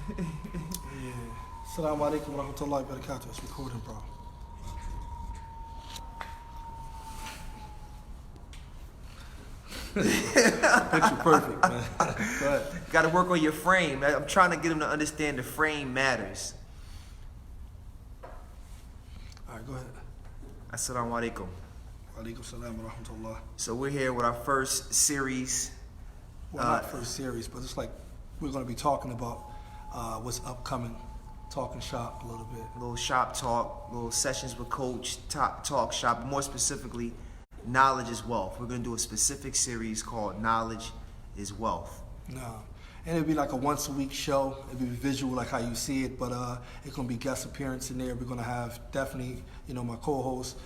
Yeah. Assalamu alaikum wa rahmatullahi wa barakatuh. It's recording, bro. Picture perfect, man. Go ahead. Got to work on your frame. I'm trying to get them to understand the frame matters. All right, go ahead. Assalamu alaikum. Wa alaikum salam wa rahmatullah. So we're here with our first series. Well, not first series, but it's like we're going to be talking about what's upcoming, talking shop a little bit. Little shop talk, little sessions with coach, talk shop. More specifically, knowledge is wealth. We're going to do a specific series called Knowledge is Wealth. No. And it'll be like a once a week show. It'll be visual like how you see it, but it's going to be guest appearance in there. We're going to have definitely, my co-host,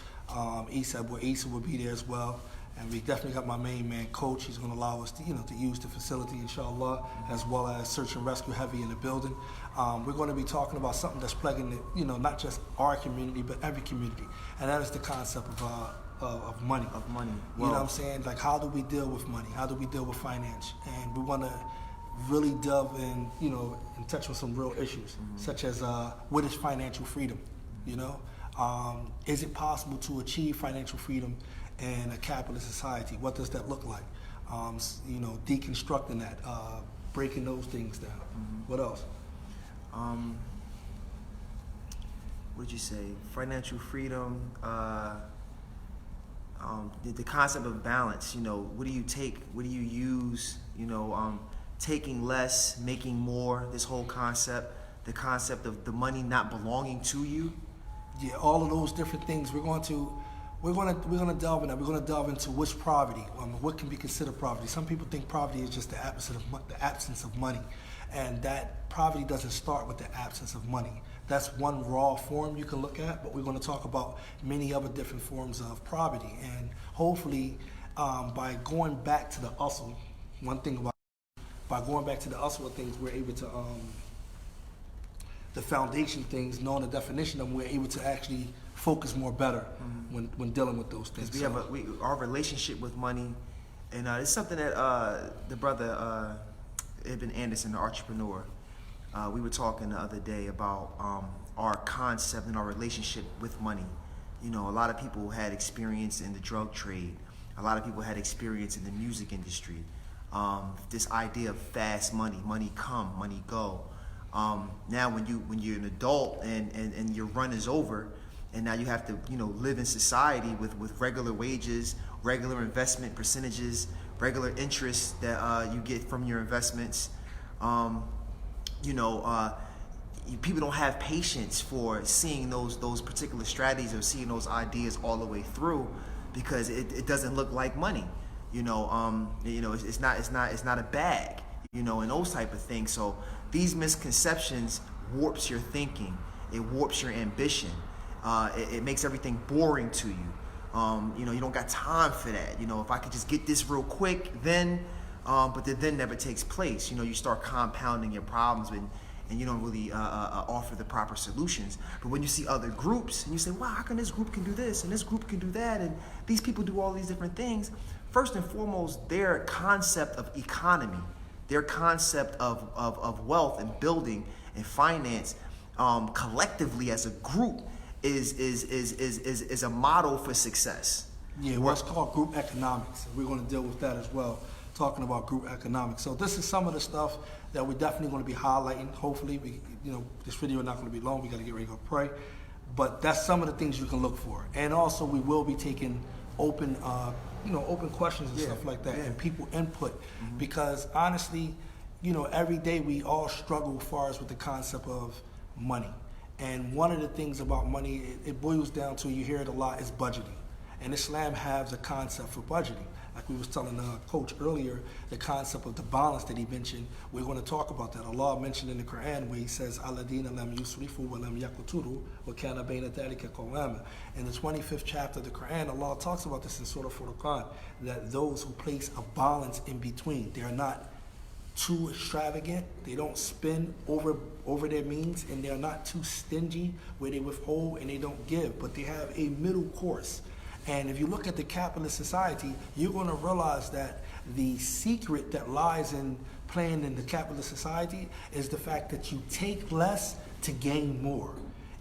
Issa will be there as well. And we definitely got my main man, Coach. He's going to allow us to, to use the facility, inshallah, as well as search and rescue heavy in the building. We're going to be talking about something that's plaguing, not just our community, but every community. And that is the concept of money. Of money. You know what I'm saying? Like, how do we deal with money? How do we deal with finance? And we want to really delve in, and touch on some real issues, such as what is financial freedom? Is it possible to achieve financial freedom in a capitalist society? What does that look like? Deconstructing that, breaking those things down. What else? What did you say? Financial freedom, the concept of balance. What do you take? What do you use? Taking less, making more. This whole concept, the concept of the money not belonging to you. Yeah, all of those different things. We're gonna delve in that. We're gonna delve into what's poverty. What can be considered poverty? Some people think poverty is just the absence of money, and that poverty doesn't start with the absence of money. That's one raw form you can look at, but we're going to talk about many other different forms of poverty, and hopefully, by going back to the hustle, by going back to the hustle of things, we're able to the foundation things, knowing the definition of them, we're able to actually focus more better when dealing with those things. We have our relationship with money, and it's something that the brother Ibn Anderson, the entrepreneur, we were talking the other day about our concept and our relationship with money. A lot of people had experience in the drug trade. A lot of people had experience in the music industry. This idea of fast money, money come, money go. Now when you're an adult and your run is over, and now you have to live in society with regular wages, regular investment percentages, regular interest that you get from your investments. People don't have patience for seeing those particular strategies or seeing those ideas all the way through, because it doesn't look like money. It's not a bag. And those type of things. So these misconceptions warps your thinking. It warps your ambition. It makes everything boring to you. You don't got time for that. If I could just get this real quick, then, but the then never takes place. You start compounding your problems and you don't really offer the proper solutions. But when you see other groups and you say, wow, how come this group can do this and this group can do that and these people do all these different things? First and foremost, their concept of economy, their concept of wealth and building and finance, collectively as a group, is a model for success. Yeah, what's called group economics. We're going to deal with that as well, talking about group economics. So this is some of the stuff that we're definitely going to be highlighting. Hopefully, this video is not going to be long. We got to get ready to go pray. But that's some of the things you can look for. And also, we will be taking open questions and stuff like that, and people input, because honestly, every day we all struggle as far as with the concept of money. And one of the things about money, it boils down to, you hear it a lot, is budgeting. And Islam has a concept for budgeting. Like we was telling Coach earlier, the concept of the balance that he mentioned, we're going to talk about that. Allah mentioned in the Quran where he says, "Alladina lam yusrifu wa lam yaqturu wa kana bayna dhalika qawama." In the 25th chapter of the Quran, Allah talks about this in Surah Furqan, that those who place a balance in between, they are not too extravagant, they don't spend over their means, and they're not too stingy where they withhold and they don't give, but they have a middle course. And if you look at the capitalist society, you're going to realize that the secret that lies in playing in the capitalist society is the fact that you take less to gain more.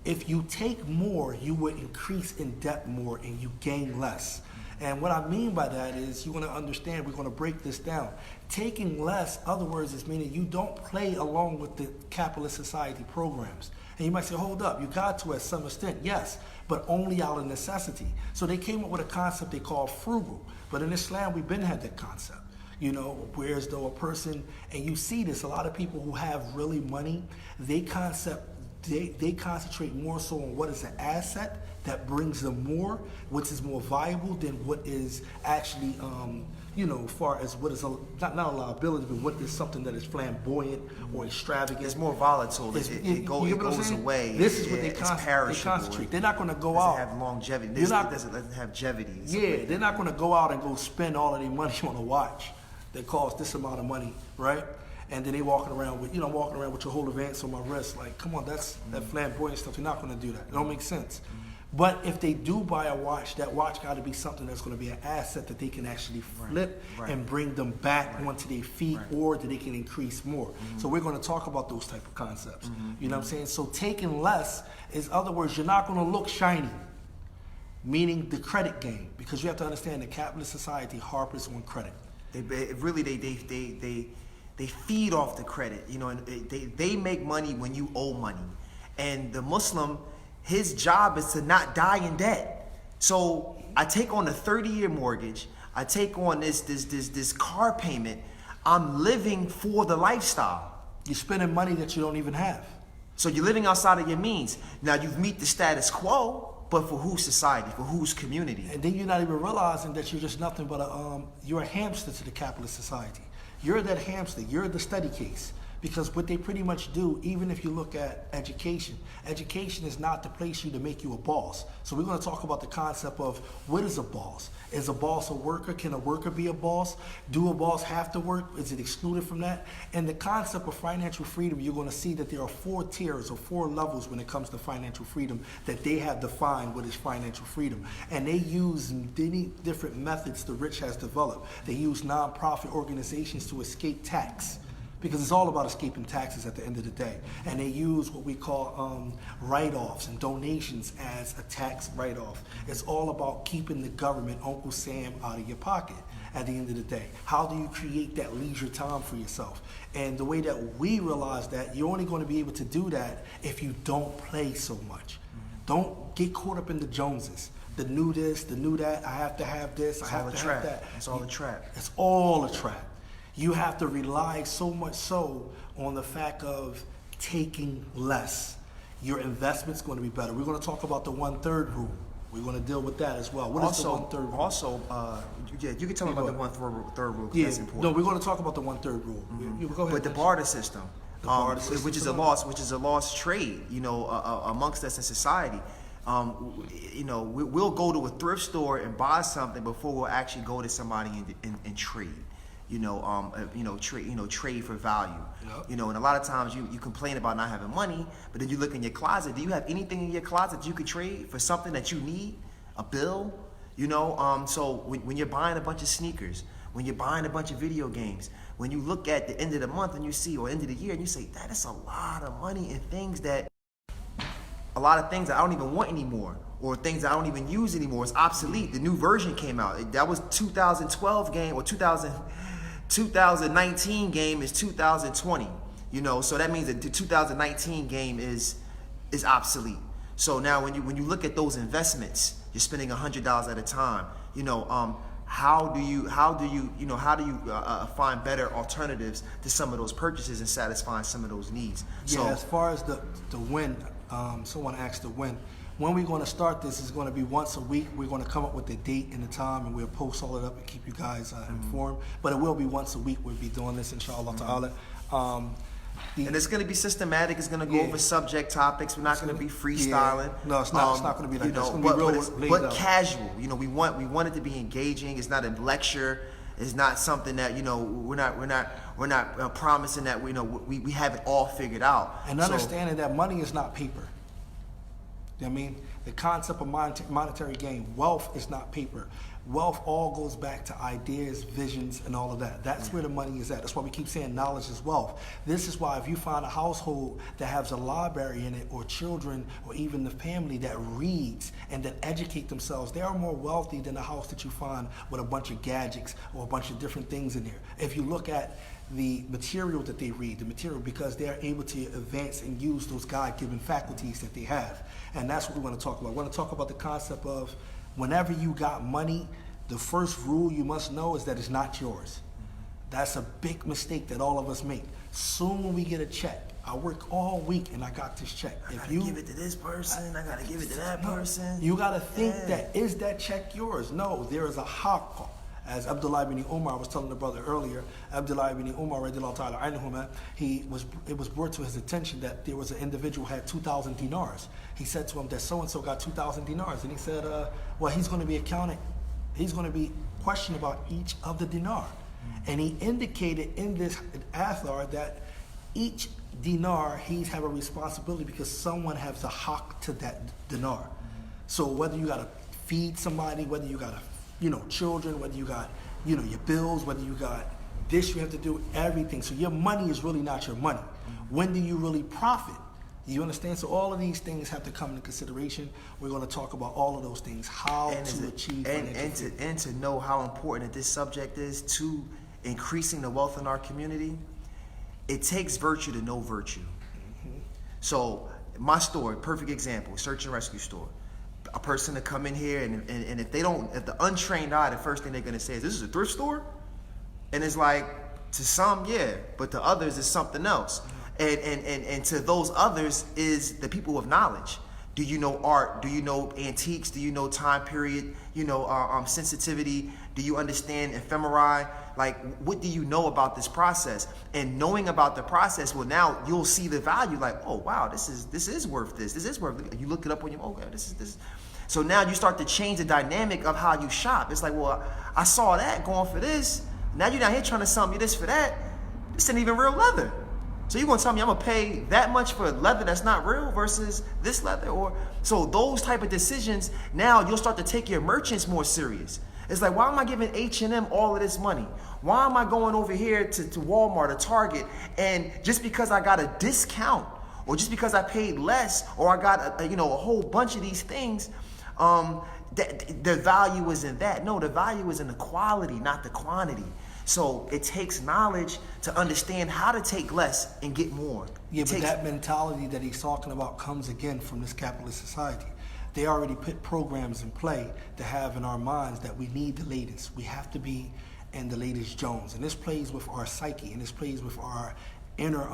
If you take more, you will increase in debt more and you gain less. And what I mean by that is you're going to understand, we're going to break this down. Taking less, other words, is meaning you don't play along with the capitalist society programs. And you might say, hold up, you got to at some extent, yes, but only out of necessity. So they came up with a concept they call frugal. But in Islam, we've been had that concept. You know, whereas though a person, and you see this, a lot of people who have really money, they concentrate more so on what is an asset that brings them more, which is more valuable than what is actually, you know, as far as what is not a liability, but what is something that is flamboyant or extravagant. It's more volatile. It goes away. This is what they concentrate. They're not going to go out. It doesn't have longevity. It doesn't have longevity. Yeah, they're not going to go out and go spend all of their money on a watch that costs this amount of money, right? And then they walking around with, your whole advance on my wrist. Like, come on, that's that flamboyant stuff. You're not going to do that. It don't make sense. But if they do buy a watch, that watch got to be something that's going to be an asset that they can actually flip and bring them back onto their feet, or that they can increase more. So we're going to talk about those type of concepts. You know what I'm saying? So taking less is, other words, you're not going to look shiny, meaning the credit game, because you have to understand the capitalist society harpers on credit. They feed off the credit, you know, and they make money when you owe money. And the Muslim, his job is to not die in debt. So I take on a 30-year mortgage, I take on this car payment, I'm living for the lifestyle. You're spending money that you don't even have. So you're living outside of your means. Now you've meet the status quo, but for whose society, for whose community? And then you're not even realizing that you're just nothing but you're a hamster to the capitalist society. You're that hamster, you're the study case. Because what they pretty much do, even if you look at education, education is not to place you to make you a boss. So we're going to talk about the concept of what is a boss? Is a boss a worker? Can a worker be a boss? Do a boss have to work? Is it excluded from that? And the concept of financial freedom, you're going to see that there are 4 tiers or 4 levels when it comes to financial freedom that they have defined what is financial freedom. And they use many different methods the rich has developed. They use nonprofit organizations to escape tax, because it's all about escaping taxes at the end of the day. And they use what we call write-offs and donations as a tax write-off. It's all about keeping the government, Uncle Sam, out of your pocket at the end of the day. How do you create that leisure time for yourself? And the way that we realize that, you're only going to be able to do that if you don't play so much. Don't get caught up in the Joneses. The new this, the new that, I have to have this, I have to have that. It's all a trap. It's all a trap. You have to rely so much so on the fact of taking less. Your investment's going to be better. We're going to talk about the 1/3 rule. We're going to deal with that as well. What is the 1/3 rule? Also, you can tell me about the 1/3 rule. Yeah, that's important. no, we're going to talk about the 1/3 rule. You go ahead. But the barter system, which is a lost trade, you know, amongst us in society. You know, we'll go to a thrift store and buy something before we'll actually go to somebody and trade. Trade for value. Yep. You know, and a lot of times you complain about not having money, but then you look in your closet. Do you have anything in your closet you could trade for something that you need? A bill? You know, so when you're buying a bunch of sneakers, when you're buying a bunch of video games, when you look at the end of the month and you see, or end of the year, and you say, that is a lot of money in a lot of things that I don't even want anymore, or things that I don't even use anymore. It's obsolete. The new version came out. That was 2012 game, or 2019 game is 2020, you know, so that means that the 2019 game is obsolete. So now when you look at those investments, you're spending $100 at a time. You know, how do you find better alternatives to some of those purchases and satisfying some of those needs? Yeah, as far as the win, someone asked the win. When we're going to start this is going to be once a week. We're going to come up with the date and the time, and we'll post all it up and keep you guys informed. But it will be once a week. We'll be doing this, inshallah ta'ala. And it's going to be systematic. It's going to go over subject topics. We're not going to be freestyling. Yeah. No, it's not. It's not going to be like that. It's going to be but casual. You know, we want it to be engaging. It's not a lecture. It's not something that, you know, we're not promising that we have it all figured out. And understanding that money is not paper. You know what I mean? the concept of monetary gain. Wealth is not paper. Wealth all goes back to ideas, visions, and all of that. That's where the money is at. That's why we keep saying knowledge is wealth. This is why if you find a household that has a library in it, or children, or even the family that reads and that educate themselves, they are more wealthy than a house that you find with a bunch of gadgets or a bunch of different things in there. If you look at the material that they read, the material, because they're able to advance and use those God-given faculties that they have. And that's what we want to talk about. We want to talk about the concept of whenever you got money, the first rule you must know is that it's not yours. That's a big mistake that all of us make. Soon when we get a check, I work all week and I got this check. I gotta give it to this person, I gotta give it to that person. You gotta think that, is that check yours? No, there is a haqq. As Abdullah ibn Umar was telling the brother earlier, Abdullah ibn Umar, radiallahu ta'ala anhuma, it was brought to his attention that there was an individual who had 2,000 dinars. He said to him that so-and-so got 2,000 dinars. And he said, well, he's going to be accounted. He's going to be questioned about each of the dinar. And he indicated in this athar that each dinar, he's have a responsibility because someone has a haqq to that dinar. So whether you got to feed somebody, whether you got to children, whether you got, your bills, whether you got this, you have to do everything. So your money is really not your money. When do you really profit? You understand? So all of these things have to come into consideration. We're going to talk about all of those things, how to achieve and to know how important this subject is to increasing the wealth in our community. It takes virtue to know virtue. So my store, perfect example, search and rescue store. A person to come in here and if the untrained eye, the first thing they're gonna say is, this is a thrift store? And it's like, to some, yeah, but to others it's something else. And to those others is the people of knowledge. Do you know art? Do you know antiques? Do you know time period? Sensitivity? Do you understand ephemerae? Like, what do you know about this process? And knowing about the process, well, now you'll see the value. Like, oh wow, this is worth this. This is worth it. You look it up on your this. So now you start to change the dynamic of how you shop. It's like, well, I saw that going for this. Now you're down here trying to sell me this for that. This ain't even real leather. So you're gonna tell me I'm gonna pay that much for leather that's not real versus this leather? Or so those type of decisions, now you'll start to take your merchants more serious. It's like, why am I giving H&M all of this money? Why am I going over here to Walmart or Target, and just because I got a discount, or just because I paid less, or I got a whole bunch of these things, the value is in that? No, the value is in the quality, not the quantity. So it takes knowledge to understand how to take less and get more. Yeah, but that mentality that he's talking about comes again from this capitalist society. They already put programs in play to have in our minds that we need the latest. We have to be in the latest Jones. And this plays with our psyche, and this plays with our inner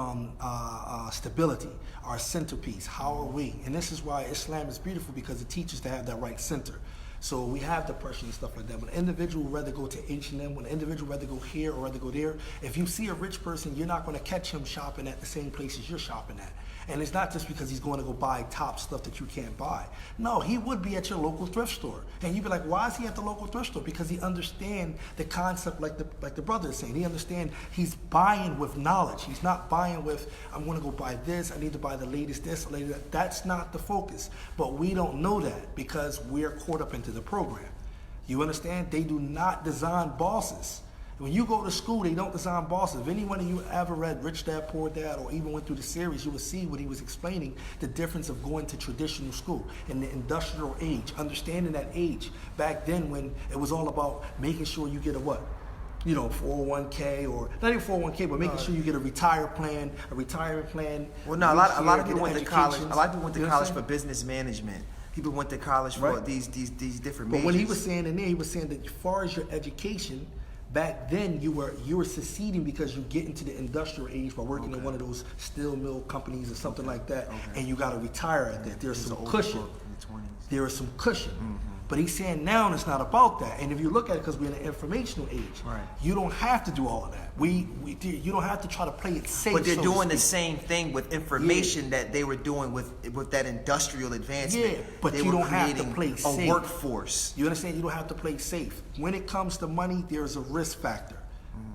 stability, our centerpiece. How are we? And this is why Islam is beautiful, because it teaches to have that right center. So we have depression and stuff like that. When an individual would rather go to H&M, when an individual would rather go here or rather go there, if you see a rich person, you're not going to catch him shopping at the same places you're shopping at. And it's not just because he's going to go buy top stuff that you can't buy. No, he would be at your local thrift store. And you'd be like, why is he at the local thrift store? Because he understands the concept, like the brother is saying. He understands, he's buying with knowledge. He's not buying with, I'm going to go buy this, I need to buy the latest this, latest that. That's not the focus. But we don't know that because we're caught up into the program. You understand? They do not design bosses. When you go to school, they don't design bosses. If anyone of you ever read Rich Dad, Poor Dad, or even went through the series, you would see what he was explaining, the difference of going to traditional school in the industrial age, understanding that age. Back then when it was all about making sure you get a what? 401k, or not even 401k, but making sure you get a retirement plan. Well, no, a lot of people went to college. A lot of people went to college for business management. People went to college for these different majors. But when he was saying in there, he was saying that as far as your education, back then you were succeeding because you get into the industrial age by working in one of those steel mill companies or something like that, and you got to retire at that. There's some cushion. There is some cushion. But he's saying now it's not about that. And if you look at it, because we're in an informational age, you don't have to do all of that. You don't have to try to play it safe. But they're doing the same thing with information that they were doing with that industrial advancement. Yeah, but you don't have to play safe. A workforce. You understand? You don't have to play safe. When it comes to money, there's a risk factor.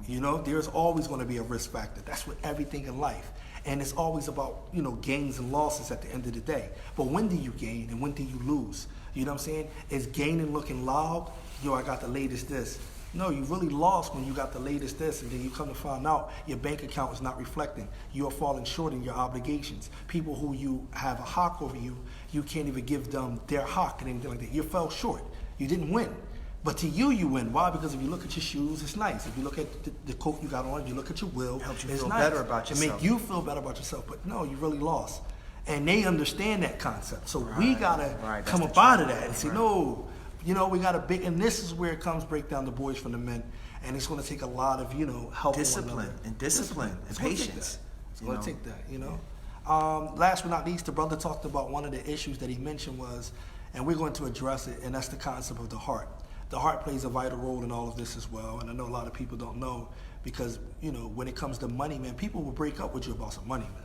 There's always going to be a risk factor. That's with everything in life. And it's always about, you know, gains and losses at the end of the day. But when do you gain and when do you lose? You know what I'm saying? Is gaining looking loud? Yo, I got the latest this. No, you really lost when you got the latest this, and then you come to find out your bank account is not reflecting. You are falling short in your obligations. People who you have a hawk over you, you can't even give them their hawk and anything like that. You fell short. You didn't win. But to you, you win. Why? Because if you look at your shoes, it's nice. If you look at the coat you got on, if you look at your will, helps you it's feel nice. better about yourself. It make you feel better about yourself. But no, you really lost. And they understand that concept. So we gotta come up out of that and say, no, you know, we got a big, and this is where it comes break down the boys from the men. And it's going to take a lot of, you know, help. Discipline and patience. It's going to take that, you know. Last but not least, the brother talked about one of the issues that he mentioned was, and we're going to address it, and that's the concept of the heart. The heart plays a vital role in all of this as well. And I know a lot of people don't know because, you know, when it comes to money, man, people will break up with you about some money, man.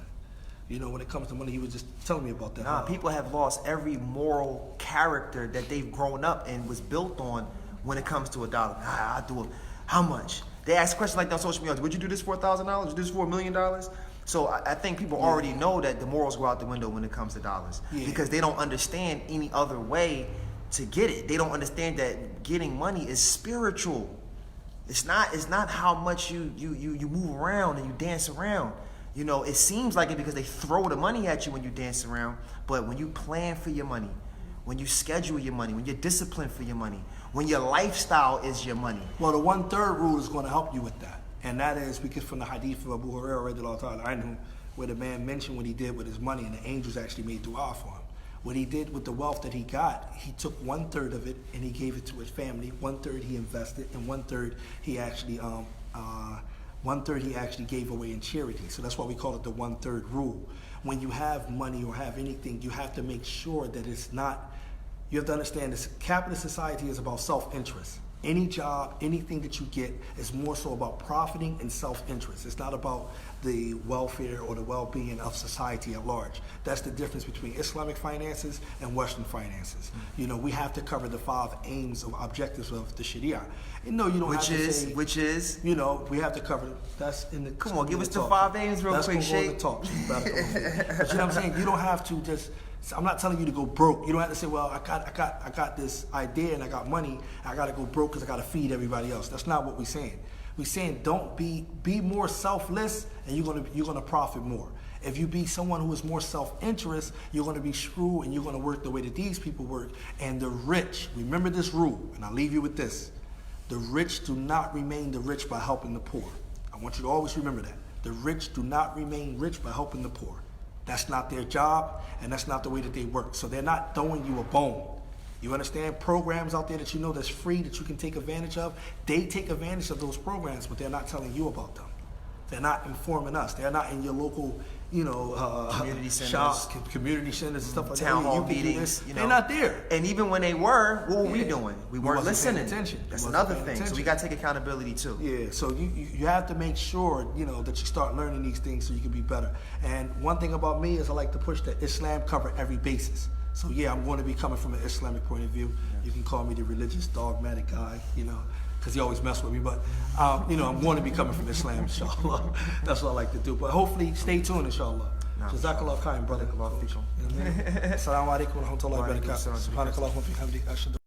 You know, when it comes to money, he was just telling me about that. Nah, people have lost every moral character that they've grown up and was built on when it comes to a dollar. I do it. How much? They ask questions like that on social media. Would you do this for $1,000? Would you do this for $1 million? So I think people already know that the morals go out the window when it comes to dollars because they don't understand any other way to get it. They don't understand that getting money is spiritual. It's not how much you move around and you dance around. You know, it seems like it because they throw the money at you when you dance around, but when you plan for your money, when you schedule your money, when you're disciplined for your money, when your lifestyle is your money. Well, the 1/3 rule is going to help you with that. And that is because from the hadith of Abu Hurairah radiallahu ta'ala anhu, where the man mentioned what he did with his money and the angels actually made dua for him. What he did with the wealth that he got, he took 1/3 of it and he gave it to his family. 1/3 he invested, and 1/3 he actually 1/3 he actually gave away in charity. So that's why we call it the 1/3 rule. When you have money or have anything, you have to make sure that it's not. You have to understand this. Capitalist society is about self-interest. Any job, anything that you get is more so about profiting and self-interest. It's not about the welfare or the well-being of society at large. That's the difference between Islamic finances and Western finances. You know, we have to cover the 5 aims or objectives of the Sharia. And no, you don't have to say, which is, you know, we have to cover. That's in the. Come on, give us the 5 aims real quick, Shay. That's going to go on the talk. But you know what I'm saying? You don't have to just. I'm not telling you to go broke. You don't have to say, well, I got this idea and I got money. I got to go broke because I got to feed everybody else. That's not what we're saying. We're saying don't be more selfless, and you're gonna profit more. If you be someone who is more self-interest, you're gonna be screwed, and you're gonna work the way that these people work. And the rich, remember this rule, and I'll leave you with this: the rich do not remain the rich by helping the poor. I want you to always remember that. The rich do not remain rich by helping the poor. That's not their job, and that's not the way that they work. So they're not throwing you a bone. You understand? Programs out there that you know that's free, that you can take advantage of, they take advantage of those programs, but they're not telling you about them. They're not informing us. They're not in your local, you know, community centers, shops, community centers, and stuff like town that. hall meetings. You know, they're not there. And even when they were, what were we doing? We weren't wasn't listening. paying attention. That's another thing. So we got to take accountability too. Yeah. So you have to make sure, you know, that you start learning these things so you can be better. And one thing about me is I like to push that Islam cover every basis. So yeah, I'm going to be coming from an Islamic point of view. You can call me the religious dogmatic guy, you know, because he always mess with me. But you know, I'm going to be coming from Islam, inshallah. That's what I like to do. But hopefully, stay tuned, inshallah. Jazakallah khairan, brother. Assalamu alaikum wa rahmatullahi wa barakatuh. Subhanakallah wa bihamdik.